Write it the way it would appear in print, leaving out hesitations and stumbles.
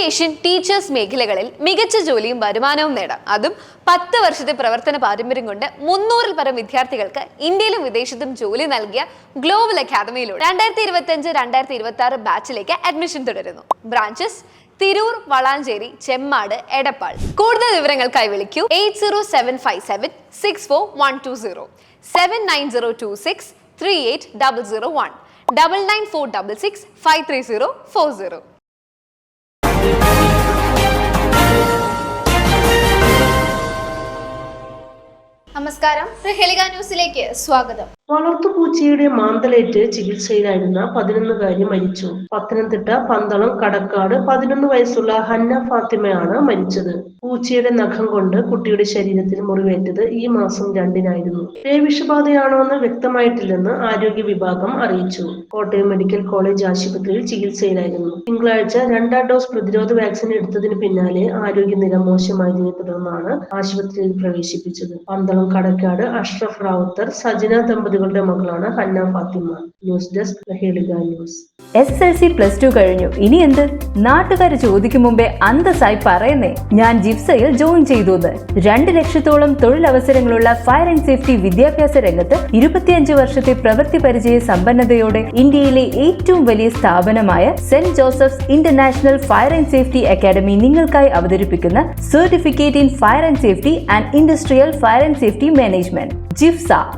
Education, teachers മേഖലകളിൽ മികച്ച ജോലിയും വരുമാനവും നേടാം. അതും 10 വർഷത്തെ പ്രവർത്തന പാരമ്പര്യം കൊണ്ട് 300-ൽ പരം വിദ്യാർത്ഥികൾക്ക് ഇന്ത്യയിലും വിദേശത്തും ജോലി നൽകിയ ഗ്ലോബൽ അക്കാദമിയിലൂടെ 2025-2026 ബാച്ചിലേക്ക് അഡ്മിഷൻ തുടരുന്നു. ബ്രാഞ്ചസ് തിരൂർ, വളാഞ്ചേരി, ചെമ്മാട്, എടപ്പാൾ. കൂടുതൽ വിവരങ്ങൾക്കായി വിളിക്കൂ 8075764120, 7902638001, 9946653040. നമസ്കാരം, പ്രഹേളിക ന്യൂസിലേക്ക് സ്വാഗതം. വളർത്തുപൂച്ചയുടെ മാന്തലേറ്റ് ചികിത്സയിലായിരുന്ന 11-കാരി മരിച്ചു. പത്തനംതിട്ട പന്തളം കടക്കാട് 11 വയസ്സുള്ള ഹന്ന ഫാത്തിമയാണ് മരിച്ചത്. പൂച്ചയുടെ നഖം കൊണ്ട് കുട്ടിയുടെ ശരീരത്തിൽ മുറിവേറ്റത് ഈ മാസം 2-നായിരുന്നു. പേവിഷബാധയാണോ എന്ന് വ്യക്തമായിട്ടില്ലെന്ന് ആരോഗ്യ വിഭാഗം അറിയിച്ചു. കോട്ടയം മെഡിക്കൽ കോളേജ് ആശുപത്രിയിൽ ചികിത്സയിലായിരുന്നു. തിങ്കളാഴ്ച 2ാം ഡോസ് പ്രതിരോധ വാക്സിൻ എടുത്തതിന് പിന്നാലെ ആരോഗ്യനില മോശമായതിനെ തുടർന്നാണ് ആശുപത്രിയിൽ പ്രവേശിപ്പിച്ചത്. പന്തളം കടക്കാട് അഷ്റഫ് റാവുത്തർ സജന ദമ്പതികളുടെ മകളാണ് Hanna Fathima. News desk Prahelika news. SSLC +2 കഴിഞ്ഞു, ഇനി എന്ത്? നാട്ടുകാർ ചോദിക്കും മുമ്പേ അന്തസ്സായി പറയുന്നേ, ഞാൻ ജിഫ്സയിൽ ജോയിൻ ചെയ്തു. 2 ലക്ഷത്തോളം തൊഴിലവസരങ്ങളുള്ള ഫയർ ആൻഡ് സേഫ്റ്റി വിദ്യാഭ്യാസ രംഗത്ത് 25 വർഷത്തെ പ്രവൃത്തി പരിചയ സമ്പന്നതയോടെ ഇന്ത്യയിലെ ഏറ്റവും വലിയ സ്ഥാപനമായ saint Joseph's international fire and safety academy നിങ്ങൾക്കായി അവതരിപ്പിക്കുന്ന certificate in fire and safety and industrial fire and safety management ജിഫ്സ.